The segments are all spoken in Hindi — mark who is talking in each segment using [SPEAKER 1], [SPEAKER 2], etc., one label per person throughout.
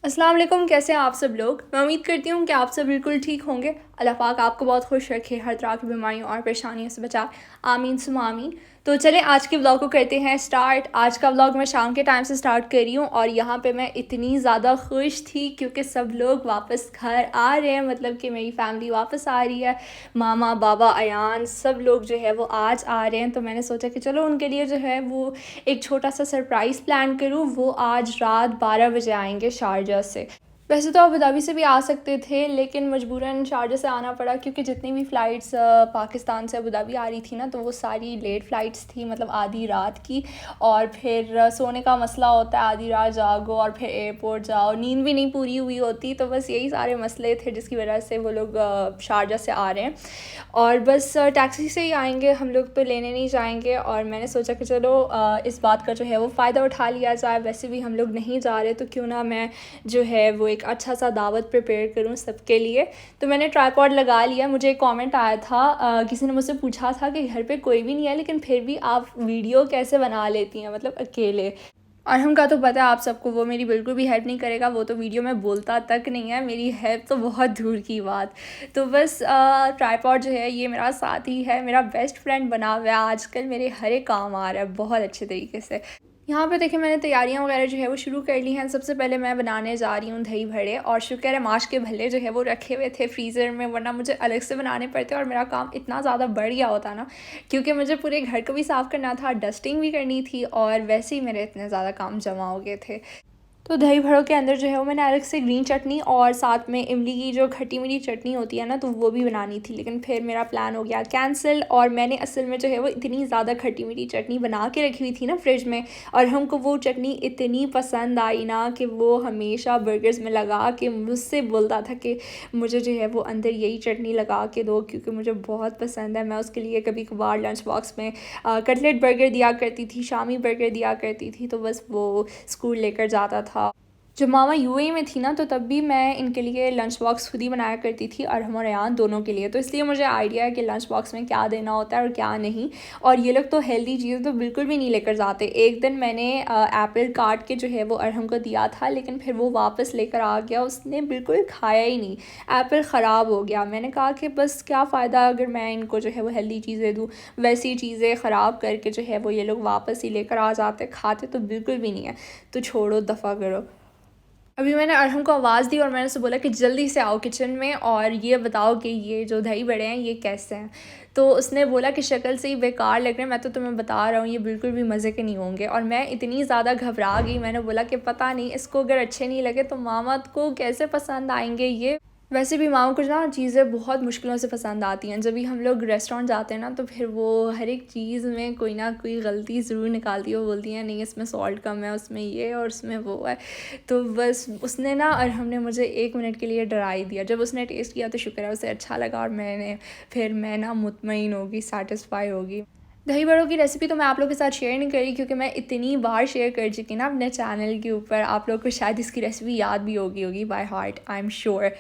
[SPEAKER 1] अस्सलाम वालेकुम, कैसे हैं आप सब लोग। मैं उम्मीद करती हूँ कि आप सब बिल्कुल ठीक होंगे। अल्लाह पाक आपको बहुत खुश रखे, हर तरह की बीमारियों और परेशानियों से बचाए। आमीन सुमा आमीन। तो चलें आज के व्लॉग को करते हैं स्टार्ट। आज का व्लॉग मैं शाम के टाइम से स्टार्ट कर रही हूँ और यहाँ पे मैं इतनी ज़्यादा खुश थी क्योंकि सब लोग वापस घर आ रहे हैं, मतलब कि मेरी फैमिली वापस आ रही है। मामा बाबा अयान सब लोग जो है वो आज आ रहे हैं, तो मैंने सोचा कि चलो उनके लिए जो है वो एक छोटा सा सरप्राइज़ प्लान करूँ। वो आज रात 12 बजे आएंगे शारजा से। वैसे तो अबू धाबी से भी आ सकते थे, लेकिन मजबूरन शारजा से आना पड़ा क्योंकि जितनी भी फ़्लाइट्स पाकिस्तान से अबू धाबी आ रही थी ना, तो वो सारी लेट फ़्लाइट्स थी, मतलब आधी रात की। और फिर सोने का मसला होता है, आधी रात जागो और फिर एयरपोर्ट जाओ, नींद भी नहीं पूरी हुई होती। तो बस यही सारे मसले थे जिसकी वजह से वो लोग शारजा से आ रहे हैं। और बस टैक्सी से ही आएंगे, हम लोग तो लेने नहीं जाएंगे। और मैंने सोचा कि चलो इस बात का जो है वो फ़ायदा उठा लिया जाए। वैसे भी हम लोग नहीं जा रहे, तो क्यों ना मैं जो है वो एक अच्छा सा दावत प्रिपेयर करूँ सबके लिए। तो मैंने ट्राइपॉड लगा लिया। मुझे एक कमेंट आया था, किसी ने मुझसे पूछा था कि घर पे कोई भी नहीं है लेकिन फिर भी आप वीडियो कैसे बना लेती हैं, मतलब अकेले। और हमका तो पता है आप सबको, वो मेरी बिल्कुल भी हेल्प नहीं करेगा, वो तो वीडियो में बोलता तक नहीं है, मेरी हेल्प तो बहुत दूर की बात। तो बस ट्राइपॉड जो है ये मेरा साथी है, मेरा बेस्ट फ्रेंड बना हुआ है आजकल, मेरे हर एक काम आ रहा है बहुत अच्छे तरीके से। यहाँ पे देखिए मैंने तैयारियाँ वगैरह जो है वो शुरू कर ली हैं। सबसे पहले मैं बनाने जा रही हूँ दही बड़े, और शुक्र है माश के भल्ले जो है वो रखे हुए थे फ्रीज़र में, वरना मुझे अलग से बनाने पड़ते और मेरा काम इतना ज़्यादा बढ़ गया होता ना, क्योंकि मुझे पूरे घर को भी साफ़ करना था, डस्टिंग भी करनी थी, और वैसे ही मेरे इतने ज़्यादा काम जमा हो गए थे। तो दही बड़ों के अंदर जो है वो मैंने अलग से ग्रीन चटनी और साथ में इमली की जो खट्टी मीठी चटनी होती है ना, तो वो भी बनानी थी, लेकिन फिर मेरा प्लान हो गया कैंसिल। और मैंने असल में जो है वो इतनी ज़्यादा खट्टी मीठी चटनी बना के रखी हुई थी ना फ्रिज में, और हमको वो चटनी इतनी पसंद आई ना कि वो हमेशा बर्गर्स में लगा के मुझसे बोलता था कि मुझे जो है वो अंदर यही चटनी लगा के दो, क्योंकि मुझे बहुत पसंद है। मैं उसके लिए कभी कभार लंच बॉक्स में कटलेट बर्गर दिया करती थी, शामी बर्गर दिया करती थी, तो बस वो स्कूल लेकर जाता था। जब मामा यूएई में थी ना, तो तब भी मैं इनके लिए लंच बॉक्स खुद ही बनाया करती थी, और हम और रेहान दोनों के लिए, तो इसलिए मुझे आइडिया है कि लंच बॉक्स में क्या देना होता है और क्या नहीं। और ये लोग तो हेल्दी चीज़ें तो बिल्कुल भी नहीं लेकर जाते। एक दिन मैंने एप्पल काट के जो है वो अरहम को दिया था, लेकिन फिर वो वापस लेकर आ गया, उसने बिल्कुल खाया ही नहीं, एप्पल ख़राब हो गया। मैंने कहा कि बस क्या फ़ायदा अगर मैं इनको जो है वो हेल्दी चीज़ें दूँ, वैसी चीज़ें ख़राब करके जो है वो ये लोग वापस ही लेकर आ जाते, खाते तो बिल्कुल भी नहीं है। तो छोड़ो, दफ़ा करो। अभी मैंने अरहम को आवाज़ दी और मैंने उससे बोला कि जल्दी से आओ किचन में और ये बताओ कि ये जो दही बड़े हैं ये कैसे हैं। तो उसने बोला कि शक्ल से ही बेकार लग रहे हैं, मैं तो तुम्हें बता रहा हूँ ये बिल्कुल भी मज़े के नहीं होंगे। और मैं इतनी ज़्यादा घबरा गई, मैंने बोला कि पता नहीं इसको अगर अच्छे नहीं लगे तो मामा को कैसे पसंद आएंगे ये। वैसे भी माओ को ना चीज़ें बहुत मुश्किलों से पसंद आती हैं। जब भी हम लोग रेस्टोरेंट जाते हैं ना, तो फिर वो हर एक चीज़ में कोई ना कोई गलती ज़रूर निकालती है। वो बोलती हैं नहीं इसमें सॉल्ट कम है, उसमें ये और उसमें वो है। तो बस उसने ना, और हमने मुझे 1 मिनट के लिए डरा ही दिया। जब उसने टेस्ट किया तो शुक्र है उसे अच्छा लगा, और मैं ना मुतमईन होगी, सेटिस्फाई होगी। दही बड़ों की रेसिपी तो मैं आप लोगों के साथ शेयर नहीं करी, क्योंकि मैं इतनी बार शेयर कर चुकी ना अपने चैनल के ऊपर। आप लोगों को शायद इसकी रेसिपी याद भी होगी by heart, I am sure.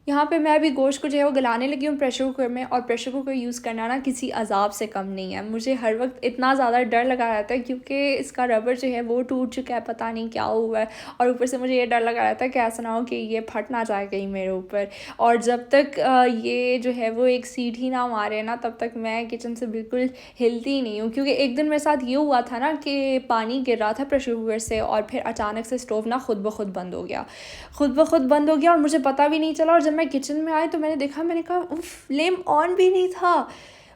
[SPEAKER 1] यहाँ पे मैं अभी गोश्त को जो है वो गलाने लगी हूँ प्रेशर कुकर में, और प्रेशर कुकर यूज़ करना ना किसी अजाब से कम नहीं है। मुझे हर वक्त इतना ज़्यादा डर लगा रहता है क्योंकि इसका रबर जो है वो टूट चुका है, पता नहीं क्या हुआ है। और ऊपर से मुझे ये डर लगा रहता है कि ऐसा ना हो कि ये फट ना जाए कहीं मेरे ऊपर। और जब तक ये जो है वो एक सीटी ना मारे ना, तब तक मैं किचन से बिल्कुल हिलती ही नहीं हूँ। क्योंकि एक दिन मेरे साथ ये हुआ था ना कि पानी गिर रहा था प्रेशर कुकर से, और फिर अचानक से स्टोव ना खुद ब खुद बंद हो गया, और मुझे पता भी नहीं चला। और जब मैं किचन में आई तो मैंने देखा, मैंने कहा उफ, फ्लेम ऑन भी नहीं था।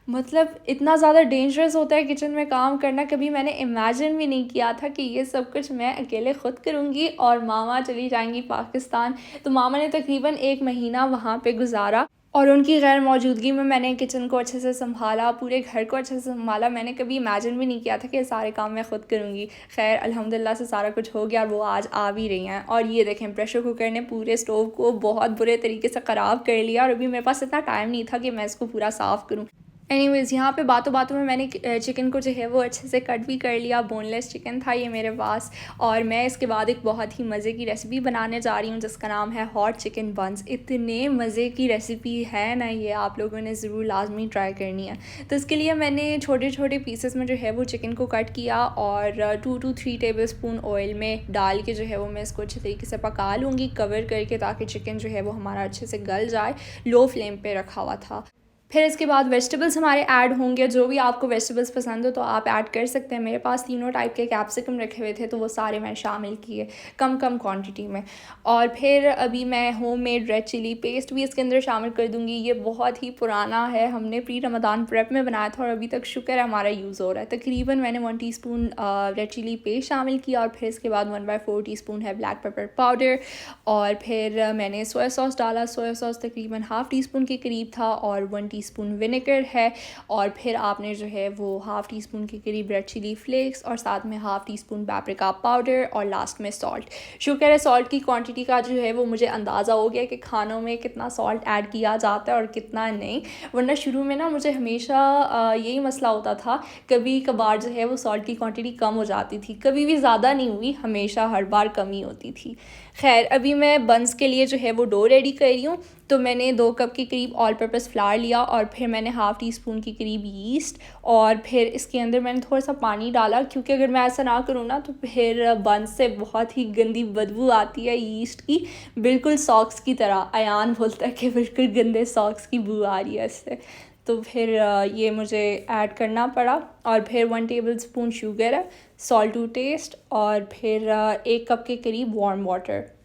[SPEAKER 1] मतलब इतना ज़्यादा डेंजरस होता है किचन में काम करना। कभी मैंने इमेजिन भी नहीं किया था कि ये सब कुछ मैं अकेले ख़ुद करूँगी। और मामा चली जाएंगी पाकिस्तान, तो मामा ने तकरीबन 1 महीना वहाँ पे गुजारा, और उनकी गैर मौजूदगी में मैंने किचन को अच्छे से संभाला, पूरे घर को अच्छे से संभाला। मैंने कभी इमेजिन भी नहीं किया था कि ये सारे काम मैं ख़ुद करूँगी। खैर अल्हम्दुलिल्लाह से सारा कुछ हो गया, और वो आज आ भी रही हैं। और ये देखें, प्रेशर कुकर ने पूरे स्टोव को बहुत बुरे तरीके से ख़राब कर लिया, और अभी मेरे पास इतना टाइम नहीं था कि मैं इसको पूरा साफ़ करूँ। एनीवेज़ यहाँ पे बातों बातों में मैंने चिकन को जो है वो अच्छे से कट भी कर लिया। बोनलेस चिकन था ये मेरे पास। और मैं इसके बाद एक बहुत ही मज़े की रेसिपी बनाने जा रही हूँ जिसका नाम है हॉट चिकन बंस। इतने मज़े की रेसिपी है ना ये, आप लोगों ने ज़रूर लाजमी ट्राई करनी है। तो इसके लिए मैंने छोटे छोटे पीसेस में जो है वो चिकन को कट किया और 2 to 3 टेबल स्पून ऑयल में डाल के जो है वो मैं इसको अच्छे तरीके से पका लूँगी कवर करके, ताकि चिकन जो है वो हमारा अच्छे से गल जाए। लो फ्लेम पे रखा हुआ था। फिर इसके बाद वेजिटेबल्स हमारे ऐड होंगे। जो भी आपको वेजिटेबल्स पसंद हो तो आप ऐड कर सकते हैं। मेरे पास तीनों टाइप के कैप्सिकम रखे हुए थे तो वो सारे मैंने शामिल किए कम कम क्वांटिटी में। और फिर अभी मैं होममेड रेड चिली पेस्ट भी इसके अंदर शामिल कर दूंगी। ये बहुत ही पुराना है, हमने प्री रमज़ान प्रेप में बनाया था और अभी तक शुक्र है हमारा यूज़ हो रहा है। तकरीबन मैंने 1 टीस्पून रेड चिली पेस्ट शामिल किया और फिर इसके बाद 1/4 टीस्पून है ब्लैक पेपर पाउडर। और फिर मैंने सोया सॉस डाला। सोया सॉस तकरीबन हाफ़ टीस्पून के करीब था और 1 टीस्पून विनेगर है। और फिर आपने जो है वो हाफ़ टी स्पून के करीब रेड चिली फ्लेक्स और साथ में half tea spoon paprika powder और लास्ट में सॉल्ट। शुक्र है सॉल्ट की क्वांटिटी का जो है वो मुझे अंदाज़ा हो गया कि खानों में कितना सॉल्ट ऐड किया जाता है और कितना नहीं। वरना शुरू में ना मुझे हमेशा यही मसला होता था, कभी कभार जो है वो सॉल्ट की क्वांटिटी कम हो जाती थी, कभी भी ज़्यादा नहीं हुई, हमेशा हर बार कम ही होती थी। खैर अभी मैं बंस के लिए जो है वो डो रेडी कर रही हूँ। तो मैंने 2 कप के करीब ऑल पर्पस फ्लावर लिया और फिर मैंने हाफ़ टी स्पून के करीब यीस्ट और फिर इसके अंदर मैंने थोड़ा सा पानी डाला, क्योंकि अगर मैं ऐसा ना करूँ ना तो फिर बंस से बहुत ही गंदी बदबू आती है यीस्ट की, बिल्कुल सॉक्स की तरह। अयान बोलता है कि बिल्कुल गंदे सॉक्स की बू आ रही है इससे। तो फिर ये मुझे ऐड करना पड़ा। और फिर 1 टेबल स्पून शुगर है, सॉल्ट टू टेस्ट और फिर 1 कप के करीब वार्म वाटर।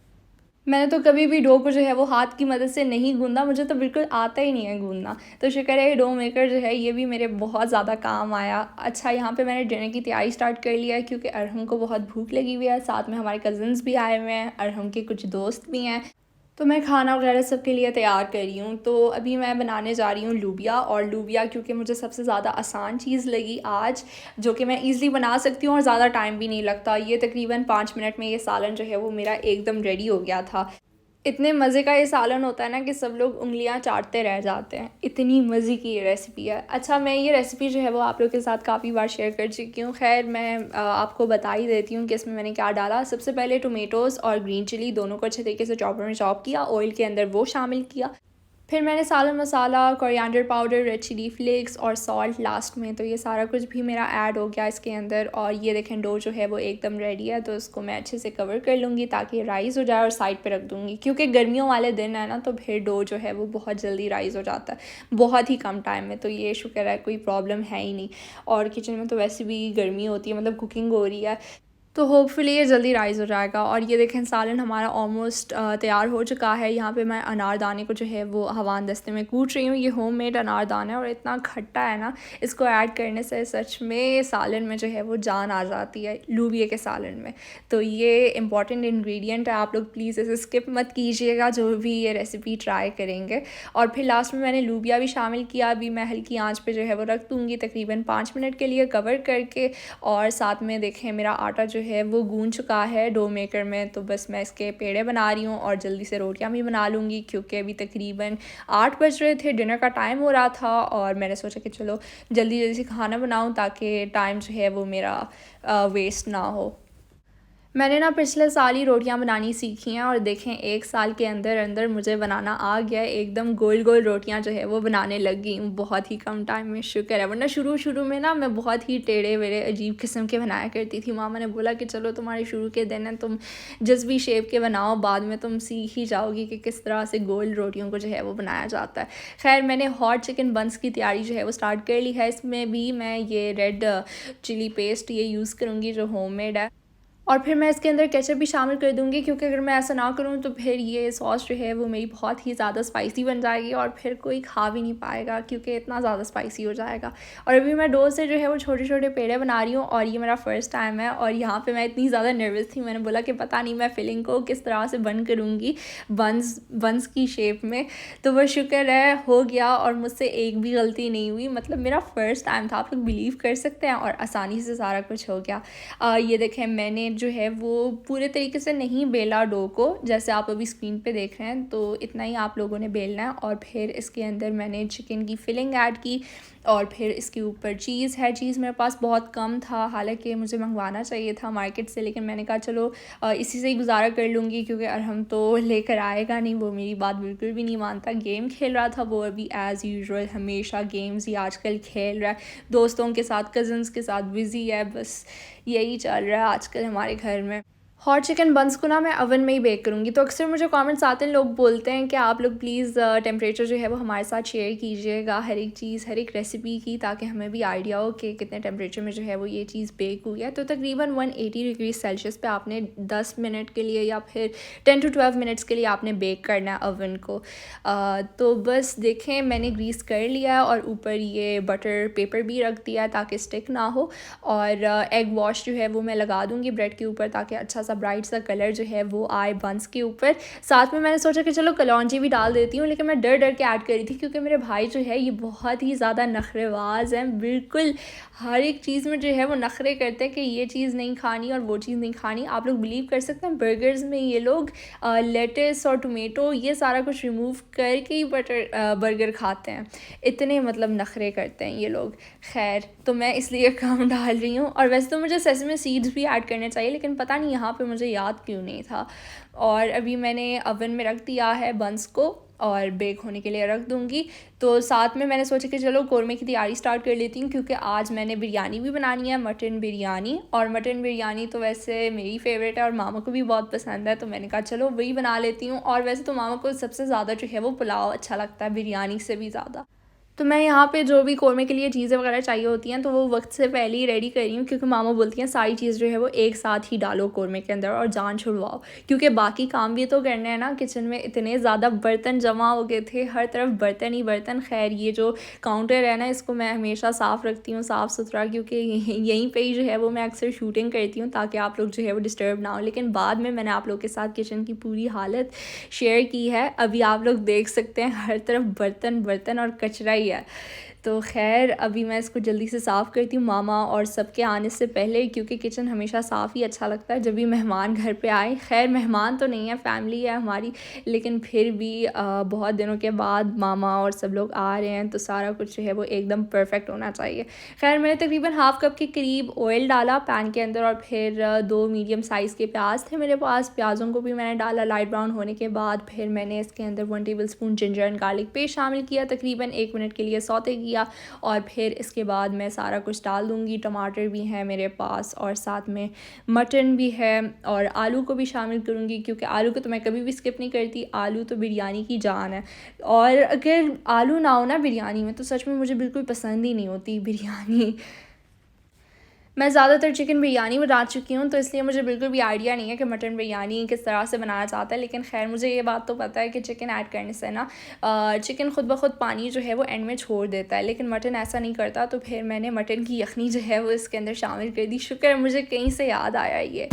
[SPEAKER 1] मैंने तो कभी भी डो को जो है वो हाथ की मदद से नहीं गूंदा, मुझे तो बिल्कुल आता ही नहीं है गूंदना। तो शुक्र है डो मेकर जो है ये भी मेरे बहुत ज़्यादा काम आया। अच्छा यहाँ पे मैंने डिनर की तैयारी स्टार्ट कर लिया है, क्योंकि अरहम को बहुत भूख लगी हुई है। साथ में हमारे कज़न्स भी आए हुए हैं, अरहम के कुछ दोस्त भी हैं। तो मैं खाना वगैरह सबके लिए तैयार कर रही हूँ। तो अभी मैं बनाने जा रही हूँ लूबिया। और लूबिया क्योंकि मुझे सबसे ज़्यादा आसान चीज़ लगी आज, जो कि मैं ईज़िली बना सकती हूँ और ज़्यादा टाइम भी नहीं लगता। ये तकरीबन 5 मिनट में ये सालन जो है वो मेरा एकदम रेडी हो गया था। इतने मज़े का ये सालन होता है ना कि सब लोग उंगलियां चाटते रह जाते हैं, इतनी मज़े की ये रेसिपी है। अच्छा मैं ये रेसिपी जो है वो आप लोग के साथ काफ़ी बार शेयर कर चुकी हूँ। खैर मैं आपको बता ही देती हूँ कि इसमें मैंने क्या डाला। सबसे पहले टोमेटोज़ और ग्रीन चिली दोनों को अच्छे तरीके से चॉपर में चॉप किया, ऑयल के अंदर वो शामिल किया। फिर मैंने सालन masala, coriander powder, red chilli flakes और सॉल्ट लास्ट में। तो ये सारा कुछ भी मेरा ऐड हो गया इसके अंदर। और ये देखें डो जो है वो एकदम रेडी है। तो इसको मैं अच्छे से कवर कर लूँगी ताकि राइज़ हो जाए और साइड पे रख दूँगी, क्योंकि गर्मियों वाले दिन है ना तो फिर डो जो है वो बहुत जल्दी राइज़ हो जाता है, बहुत ही कम टाइम में। तो ये शुक्र है कोई प्रॉब्लम है ही नहीं। और किचन में तो वैसे भी गर्मी होती है, मतलब कुकिंग हो रही है, तो होपफुली ये जल्दी राइज़ हो जाएगा। और ये देखें सालन हमारा ऑलमोस्ट तैयार हो चुका है। यहाँ पे मैं अनारदाने को जो है वो हवान दस्ते में कूट रही हूँ। ये होममेड अनारदाना है और इतना खट्टा है ना, इसको ऐड करने से सच में सालन में जो है वो जान आ जाती है, लूबिया के सालन में। तो ये इम्पॉर्टेंट इंग्रेडिएंट है, आप लोग प्लीज़ इसे स्किप मत कीजिएगा जो भी ये रेसिपी ट्राई करेंगे। और फिर लास्ट में मैंने लूबिया भी शामिल किया। अभी मैं हल्की आँच पर जो है वो रख दूँगी तकरीबन 5 मिनट के लिए कवर करके। और साथ में देखें मेरा आटा जो है वो गूंद चुका है डो मेकर में। तो बस मैं इसके पेड़े बना रही हूँ और जल्दी से रोटियां भी बना लूँगी, क्योंकि अभी तकरीबन 8 बज रहे थे, डिनर का टाइम हो रहा था। और मैंने सोचा कि चलो जल्दी जल्दी से खाना बनाऊँ ताकि टाइम जो है वो मेरा वेस्ट ना हो। मैंने ना पिछले साल ही रोटियां बनानी सीखी हैं और देखें 1 साल के अंदर अंदर मुझे बनाना आ गया है। एकदम गोल गोल रोटियां जो है वो बनाने लग गई हूँ बहुत ही कम टाइम में, शुक्र है। वरना शुरू में ना मैं बहुत ही टेढ़े वेढ़े अजीब किस्म के बनाया करती थी। मामा ने बोला कि चलो तुम्हारे शुरू के दिन है, तुम जिस भी शेप के बनाओ, बाद में तुम सीख ही जाओगी कि किस तरह से गोल रोटियों को जो है वो बनाया जाता है। खैर मैंने हॉट चिकन बंस की तैयारी जो है वो स्टार्ट कर ली है। इसमें भी मैं ये रेड चिली पेस्ट ये यूज़ करूँगी जो होममेड है। और फिर मैं इसके अंदर केचप भी शामिल कर दूँगी, क्योंकि अगर मैं ऐसा ना करूँ तो फिर ये सॉस जो है वो मेरी बहुत ही ज़्यादा स्पाइसी बन जाएगी और फिर कोई खा भी नहीं पाएगा, क्योंकि इतना ज़्यादा स्पाइसी हो जाएगा। और अभी मैं डो से जो है वो छोटे छोटे पेड़े बना रही हूँ और ये मेरा फ़र्स्ट टाइम है। और यहाँ पे मैं इतनी ज़्यादा नर्वस थी, मैंने बोला कि पता नहीं मैं फिलिंग को किस तरह से बंद करूँगी बंस की शेप में। तो वो शुक्र है हो गया और मुझसे एक भी गलती नहीं हुई। मतलब मेरा फ़र्स्ट टाइम था, आप लोग बिलीव कर सकते हैं, और आसानी से सारा कुछ हो गया। ये देखें मैंने जो है वो पूरे तरीके से नहीं बेला डो को, जैसे आप अभी स्क्रीन पे देख रहे हैं, तो इतना ही आप लोगों ने बेलना है। और फिर इसके अंदर मैंने चिकन की फिलिंग ऐड की और फिर इसके ऊपर चीज़ है। चीज़ मेरे पास बहुत कम था, हालांकि मुझे मंगवाना चाहिए था मार्केट से, लेकिन मैंने कहा चलो इसी से ही गुजारा कर लूँगी, क्योंकि अरहम तो लेकर आएगा नहीं, वो मेरी बात बिल्कुल भी नहीं मानता। गेम खेल रहा था वो अभी एज़ यूजुअल, हमेशा गेम्स ही आजकल खेल रहा है, दोस्तों के साथ कज़न्स के साथ बिज़ी है, बस यही चल रहा है आजकल हमारे घर में। हॉट चिकन बंस को ना मैं ओवन में ही बेक करूँगी। तो अक्सर मुझे कमेंट्स आते हैं, लोग बोलते हैं कि आप लोग प्लीज़ टेम्परेचर जो है वो हमारे साथ शेयर कीजिएगा हर एक चीज़, हर एक रेसिपी की, ताकि हमें भी आइडिया हो कि कितने टेम्परेचर में जो है वो ये चीज़ बेक हुई है। तो तकरीबन 180 डिग्री सेल्सियस पे आपने 10 मिनट के लिए या फिर 10 to 12 मिनट्स के लिए आपने बेक करना है ओवन को। तो बस देखें, मैंने ग्रीस कर लिया है और ऊपर ये बटर पेपर भी रख दिया है ताकि स्टिक ना हो। और एग वॉश जो है वो मैं लगा दूँगी ब्रेड के ऊपर, ताकि अच्छा सा ब्राइट सा कलर जो है वो आए बंस के ऊपर। साथ में मैंने सोचा कि चलो कलौंजी भी डाल देती हूँ, लेकिन मैं डर डर के ऐड करी थी, क्योंकि मेरे भाई जो है ये बहुत ही ज़्यादा नखरेबाज हैं, बिल्कुल हर एक चीज़ में जो है वो नखरे करते हैं कि ये चीज़ नहीं खानी और वो चीज़ नहीं खानी। आप लोग बिलीव कर सकते हैं, बर्गर्स में ये लोग लेटिस और टोमेटो ये सारा कुछ रिमूव करके ही बर्गर खाते हैं, इतने मतलब नखरे करते हैं ये लोग। खैर, तो मैं इसलिए कम डाल रही हूँ। और वैसे तो मुझे सेसमे सीड्स भी ऐड करने चाहिए, लेकिन पता नहीं यहाँ पे मुझे याद क्यों नहीं था। और अभी मैंने ओवन में रख दिया है बंस को और बेक होने के लिए रख दूँगी। तो साथ में मैंने सोचा कि चलो कौरमे की तैयारी स्टार्ट कर लेती हूँ, क्योंकि आज मैंने बिरयानी भी बनानी है, मटन बिरयानी। और मटन बिरयानी तो वैसे मेरी फेवरेट है और मामा को भी बहुत पसंद है, तो मैंने कहा चलो वही बना लेती हूँ। और वैसे तो मामा को सबसे ज़्यादा जो है वो पुलाव अच्छा लगता है बिरयानी से भी ज़्यादा। तो मैं यहाँ पे जो भी कौरमे के लिए चीज़ें वगैरह चाहिए होती हैं तो वो वक्त से पहले ही रेडी कर रही हूँ, क्योंकि मामा बोलती हैं सारी चीज़ जो है वो एक साथ ही डालो कौरमे के अंदर और जान छुड़वाओ, क्योंकि बाकी काम भी तो करने हैं ना। किचन में इतने ज़्यादा बर्तन जमा हो गए थे, हर तरफ बर्तन ही बर्तन। खैर, ये जो काउंटर है ना, इसको मैं हमेशा साफ़ रखती हूँ, साफ़ सुथरा, क्योंकि यहीं पर ही जो है वो मैं अक्सर शूटिंग करती हूँ, ताकि आप लोग जो है वो डिस्टर्ब ना हो। लेकिन बाद में मैंने आप लोग के साथ किचन की पूरी हालत शेयर की है, अभी आप लोग देख सकते हैं हर तरफ बर्तन बर्तन और कचरा ही है। तो खैर, अभी मैं इसको जल्दी से साफ़ करती हूँ मामा और सबके आने से पहले, क्योंकि किचन हमेशा साफ़ ही अच्छा लगता है जब भी मेहमान घर पे आए। खैर, मेहमान तो नहीं है, फैमिली है हमारी, लेकिन फिर भी बहुत दिनों के बाद मामा और सब लोग आ रहे हैं, तो सारा कुछ जो है वो एकदम परफेक्ट होना चाहिए। खैर, मैंने तकरीबन हाफ़ कप के करीब ऑयल डाला पैन के अंदर, और फिर 2 मीडियम साइज़ के प्याज थे मेरे पास, प्याज़ों को भी मैंने डाला लाइट ब्राउन होने के बाद। फिर मैंने इसके अंदर 1 table spoon ginger and garlic paste शामिल किया, तकरीबन 1 मिनट के लिए सौते किया। और फिर इसके बाद मैं सारा कुछ डाल दूँगी। टमाटर भी हैं मेरे पास और साथ में मटन भी है, और आलू को भी शामिल करूँगी, क्योंकि आलू को तो मैं कभी भी स्किप नहीं करती, आलू तो बिरयानी की जान है। और अगर आलू ना हो ना बिरयानी में, तो सच में मुझे बिल्कुल पसंद ही नहीं होती बिरयानी। मैं ज़्यादातर चिकन बिरयानी बना चुकी हूँ, तो इसलिए मुझे बिल्कुल भी आइडिया नहीं है कि मटन बिरयानी किस तरह से बनाया जाता है। लेकिन खैर, मुझे ये बात तो पता है कि चिकन ऐड करने से ना चिकन खुद ब खुद पानी जो है वो एंड में छोड़ देता है, लेकिन मटन ऐसा नहीं करता। तो फिर मैंने मटन की यखनी जो है वो इसके अंदर शामिल कर दी। शुक्र है मुझे कहीं से याद आया ये,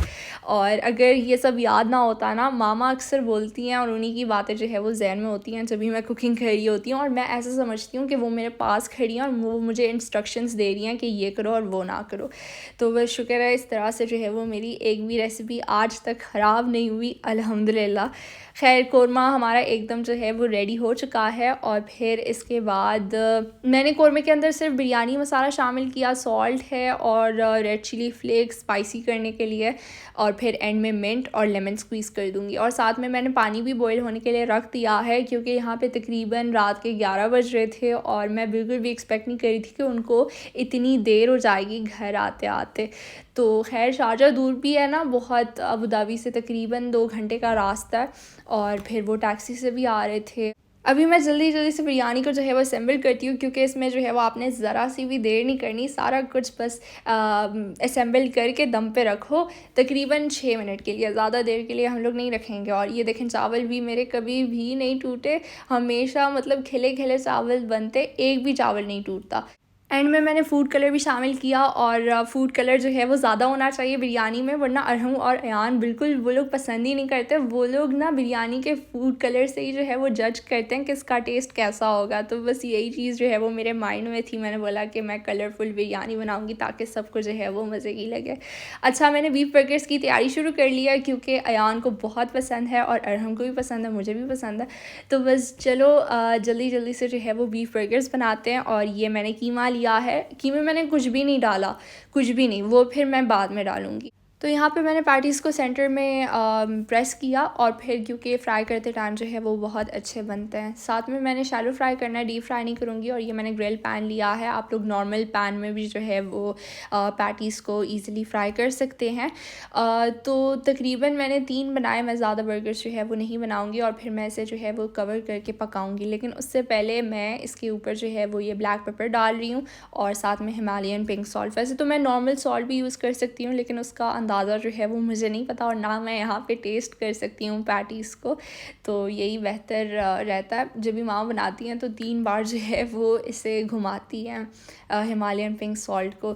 [SPEAKER 1] और अगर ये सब याद ना होता ना, मामा अक्सर बोलती हैं और उन्हीं की बातें जो है वो जहन में होती हैं जब भी मैं कुकिंग कर रही होती हूँ, और मैं ऐसा समझती हूँ कि वो मेरे पास खड़ी हैं और वो मुझे इंस्ट्रक्शंस दे रही हैं कि ये करो और वो ना करो। तो बस शुक्र है, इस तरह से जो है वो मेरी एक भी रेसिपी आज तक ख़राब नहीं हुई, अल्हम्दुलिल्लाह। खैर, कौरमा हमारा एकदम जो है वो रेडी हो चुका है। और फिर इसके बाद मैंने कौरमे के अंदर सिर्फ बिरयानी मसाला शामिल किया, सॉल्ट है और रेड चिली फ्लेक्स स्पाइसी करने के लिए, और फिर एंड में मिंट और लेमन स्क्वीज़ कर दूँगी। और साथ में मैंने पानी भी बॉईल होने के लिए रख दिया है, क्योंकि यहाँ पे तकरीबन रात के 11 बज रहे थे और मैं बिल्कुल भी एक्सपेक्ट नहीं करी थी कि उनको इतनी देर हो जाएगी घर आते आते। तो खैर, शारजा दूर भी है ना बहुत, अबू धाबी से तकरीबन 2 घंटे का रास्ता है, और फिर वो टैक्सी से भी आ रहे थे। अभी मैं जल्दी जल्दी से बिरयानी को जो है वो असेंबल करती हूँ, क्योंकि इसमें जो है वो आपने ज़रा सी भी देर नहीं करनी, सारा कुछ बस असेंबल करके दम पे रखो तकरीबन 6 मिनट के लिए, ज़्यादा देर के लिए हम लोग नहीं रखेंगे। और ये देखें, चावल भी मेरे कभी भी नहीं टूटे, हमेशा मतलब खिले खिले चावल बनते, एक भी चावल नहीं टूटता। एंड में मैंने फ़ूड कलर भी शामिल किया, और फ़ूड कलर जो है वो ज़्यादा होना चाहिए बिरयानी में, वरना अरहम और अयान बिल्कुल वो लोग पसंद ही नहीं करते। वो लोग ना बिरयानी के फ़ूड कलर से ही जो है वो जज करते हैं कि इसका टेस्ट कैसा होगा। तो बस यही चीज़ जो है वो मेरे माइंड में थी। मैंने बोला कि मैं कलरफुल बिरयानी बनाऊँगी ताकि सबको जो है वो मज़े की लगे। अच्छा, मैंने बीफ बर्गर्स की तैयारी शुरू कर लिया क्योंकि अयान को बहुत पसंद है और अरहम को भी पसंद है, मुझे भी पसंद है। तो बस चलो जल्दी जल्दी से जो है वो बीफ बर्गर्स बनाते हैं। और ये मैंने कीमा लिया है, कीमे मैंने कुछ भी नहीं डाला, कुछ भी नहीं, वो फिर मैं बाद में डालूँगी। तो यहाँ पे मैंने पैटीज़ को सेंटर में प्रेस किया, और फिर क्योंकि फ्राई करते टाइम जो है वो बहुत अच्छे बनते हैं। साथ में मैंने शैलो फ्राई करना है, डीप फ्राई नहीं करूँगी। और ये मैंने ग्रिल पैन लिया है, आप लोग नॉर्मल पैन में भी जो है वो पैटीज़ को ईज़िली फ्राई कर सकते हैं। तो तकरीबन मैंने 3 बनाए, मैं ज़्यादा बर्गर्स जो है वो नहीं बनाऊँगी, और फिर मैं इसे जो है वो कवर करके पकाऊँगी। लेकिन उससे पहले मैं इसके ऊपर जो है वो ये ब्लैक पेपर डाल रही हूँ, और साथ में हिमालयन पिंक सॉल्ट। वैसे तो मैं नॉर्मल सॉल्ट भी यूज़ कर सकती हूँ, लेकिन उसका अंदाज़ा जो है वो मुझे नहीं पता, और ना मैं यहाँ पे टेस्ट कर सकती हूँ पैटीज़ को। तो यही बेहतर रहता है। जब भी माँ बनाती हैं तो 3 बार जो है वो इसे घुमाती हैं हिमालयन पिंक सॉल्ट को,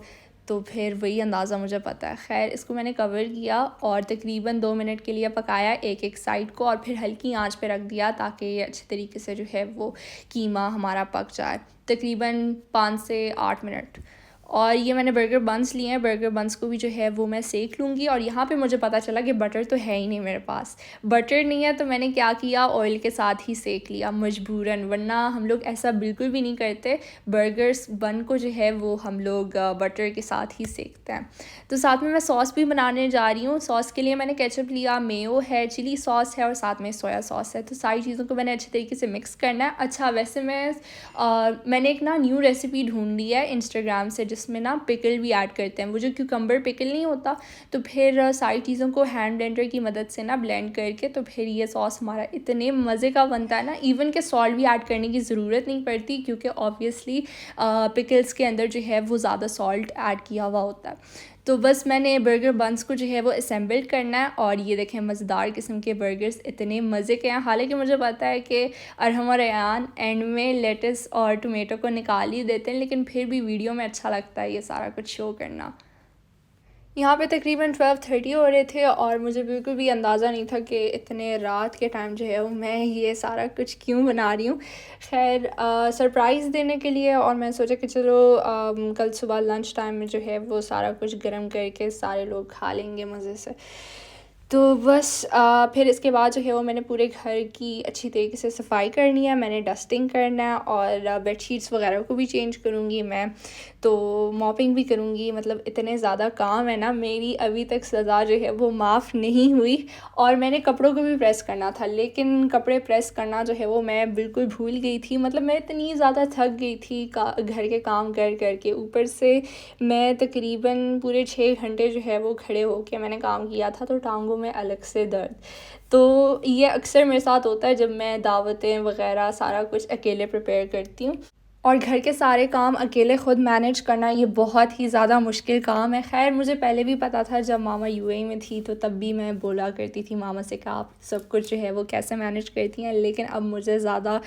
[SPEAKER 1] तो फिर वही अंदाज़ा मुझे पता है। खैर, इसको मैंने कवर किया और तकरीबन 2 मिनट के लिए पकाया एक एक साइड को, और फिर हल्की आंच पे रख दिया ताकि ये अच्छे तरीके से जो है वो कीमा हमारा पक जाए, तकरीबन 5 से 8 मिनट। और ये मैंने बर्गर बन्स लिए हैं, बर्गर बन्स को भी जो है वो मैं सेक लूँगी। और यहाँ पे मुझे पता चला कि बटर तो है ही नहीं मेरे पास, बटर नहीं है, तो मैंने क्या किया, ऑयल के साथ ही सेक लिया मजबूरन, वरना हम लोग ऐसा बिल्कुल भी नहीं करते। बर्गर्स बन को जो है वो हम लोग बटर के साथ ही सेकते हैं। तो साथ में मैं सॉस भी बनाने जा रही हूँ। सॉस के लिए मैंने केचप लिया, मेयो है, चिली सॉस है, और साथ में सोया सॉस है। तो सारी चीज़ों को मैंने अच्छे तरीके से मिक्स करना है। अच्छा, वैसे मैंने एक ना न्यू रेसिपी ढूंढ ली है इंस्टाग्राम से, जिसमें ना पिकल भी ऐड करते हैं, वो जो क्यूकम्बर पिकल नहीं होता, तो फिर सारी चीज़ों को हैंड ब्लेंडर की मदद से ना ब्लेंड करके, तो फिर ये सॉस हमारा इतने मज़े का बनता है ना, इवन के सॉल्ट भी ऐड करने की ज़रूरत नहीं पड़ती, क्योंकि ऑब्वियसली पिकल्स के अंदर जो है वो ज़्यादा सॉल्ट ऐड किया हुआ होता है। तो बस मैंने बर्गर बन्स को जो है वो असेंबल करना है, और ये देखें मज़ेदार किस्म के बर्गर्स इतने मज़े के हैं। हालांकि मुझे पता है कि अरहम और अयान एंड में लेटस और टोमेटो को निकाल ही देते हैं, लेकिन फिर भी वीडियो में अच्छा लगता है ये सारा कुछ शो करना। यहाँ पे तकरीबन 12:30 हो रहे थे, और मुझे बिल्कुल भी अंदाज़ा नहीं था कि इतने रात के टाइम जो है वो मैं ये सारा कुछ क्यों बना रही हूँ। खैर, सरप्राइज़ देने के लिए, और मैं सोचा कि चलो कल सुबह लंच टाइम में जो है वो सारा कुछ गर्म करके सारे लोग खा लेंगे मज़े से। तो बस फिर इसके बाद जो है वो मैंने पूरे घर की अच्छी तरीके से सफाई करनी है, मैंने डस्टिंग करना है, और बेडशीट्स वगैरह को भी चेंज करूँगी मैं, तो मॉपिंग भी करूँगी। मतलब इतने ज़्यादा काम है ना, मेरी अभी तक सज़ा जो है वो माफ़ नहीं हुई। और मैंने कपड़ों को भी प्रेस करना था, लेकिन कपड़े प्रेस करना जो है वो मैं बिल्कुल भूल गई थी। मतलब मैं इतनी ज़्यादा थक गई थी घर के काम कर कर के, ऊपर से मैं तकरीबन पूरे 6 घंटे जो है वो खड़े होके मैंने काम किया था, तो टांगों में अलग से दर्द। तो ये अक्सर मेरे साथ होता है जब मैं दावतें वगैरह सारा कुछ अकेले प्रिपेयर करती हूँ, और घर के सारे काम अकेले ख़ुद मैनेज करना ये बहुत ही ज़्यादा मुश्किल काम है। ख़ैर, मुझे पहले भी पता था, जब मामा यूएई में थी तो तब भी मैं बोला करती थी मामा से कि आप सब कुछ जो है वो कैसे मैनेज करती हैं। लेकिन अब मुझे ज़्यादा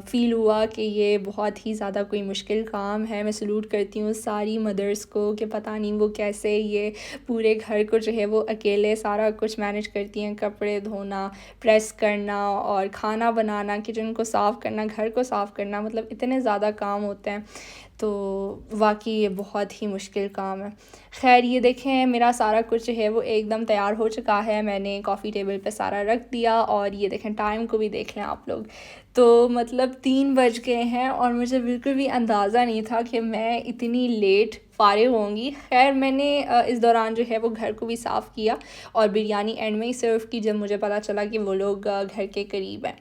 [SPEAKER 1] फ़ील हुआ कि ये बहुत ही ज़्यादा कोई मुश्किल काम है। मैं सलूट करती हूँ सारी मदर्स को कि पता नहीं वो कैसे ये पूरे घर को जो है वो अकेले सारा कुछ मैनेज करती हैं, कपड़े धोना, प्रेस करना, और खाना बनाना, किचन को साफ़ करना, घर को साफ़ करना, मतलब इतने ज़्यादा काम होते हैं। तो वाकई ये बहुत ही मुश्किल काम है। खैर, ये देखें मेरा सारा कुछ जो है वो एकदम तैयार हो चुका है, मैंने कॉफ़ी टेबल पे सारा रख दिया, और ये देखें टाइम को भी देख लें आप लोग, तो मतलब 3 बज गए हैं, और मुझे बिल्कुल भी अंदाज़ा नहीं था कि मैं इतनी लेट फ़ारिग होंगी। खैर, मैंने इस दौरान जो है वो घर को भी साफ़ किया, और बिरयानी एंड में ही सर्व की जब मुझे पता चला कि वो लोग घर के करीब हैं।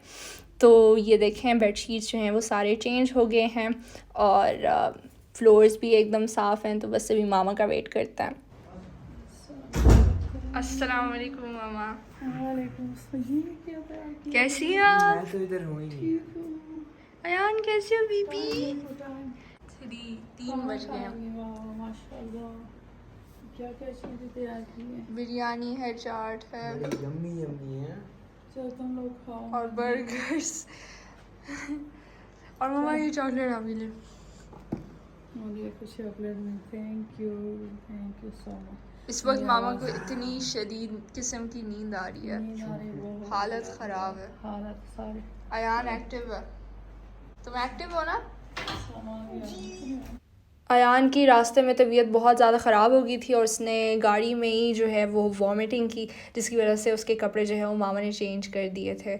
[SPEAKER 1] तो ये देखें बेडशीट्स जो हैं वो सारे चेंज हो गए हैं, और फ्लोर्स भी एकदम साफ़ हैं। तो बस अभी मामा का वेट करता है। अस्सलाम वालेकुम मामा।
[SPEAKER 2] वालेकुम सलाम।
[SPEAKER 1] कैसी हैं आप?
[SPEAKER 3] मैं तो इधर हूँ ही।
[SPEAKER 1] अयान कैसी हो बीबी? 3 बज गए हैं।
[SPEAKER 2] माशाल्लाह, क्या क्या चीज़ें तैयार की हैं।
[SPEAKER 1] बिरयानी है, चाट है,
[SPEAKER 3] बड़ी यम्मी यम्मी है।
[SPEAKER 2] चलो तुम लोग खाओ।
[SPEAKER 1] और बर्गर्स और मामा ये चॉकलेट आप भी ले।
[SPEAKER 2] और ये कुछ चॉकलेट में थैंक यू सो मच।
[SPEAKER 1] इस वक्त मामा को इतनी शदीद किस्म की नींद आ रही है,
[SPEAKER 2] नींद आ रही है बहुत,
[SPEAKER 1] हालत ख़राब है।
[SPEAKER 2] हालत सारी।
[SPEAKER 1] अयान एक्टिव है, तुम एक्टिव हो ना?
[SPEAKER 2] समा गया।
[SPEAKER 1] अयान की रास्ते में तबीयत बहुत ज़्यादा ख़राब हो गई थी और उसने गाड़ी में ही जो है वो वॉमिटिंग की, जिसकी वजह से उसके कपड़े जो है वो मामा ने चेंज कर दिए थे।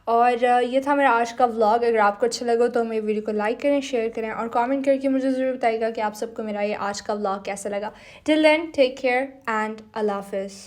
[SPEAKER 1] और ये था मेरा आज का व्लॉग। अगर आपको अच्छा लगा तो मेरे वीडियो को लाइक करें, शेयर करें और कमेंट करके मुझे ज़रूर बताइएगा कि आप सबको मेरा ये आज का व्लॉग कैसा लगा। Till then take care and अल्लाह हाफ़िज़।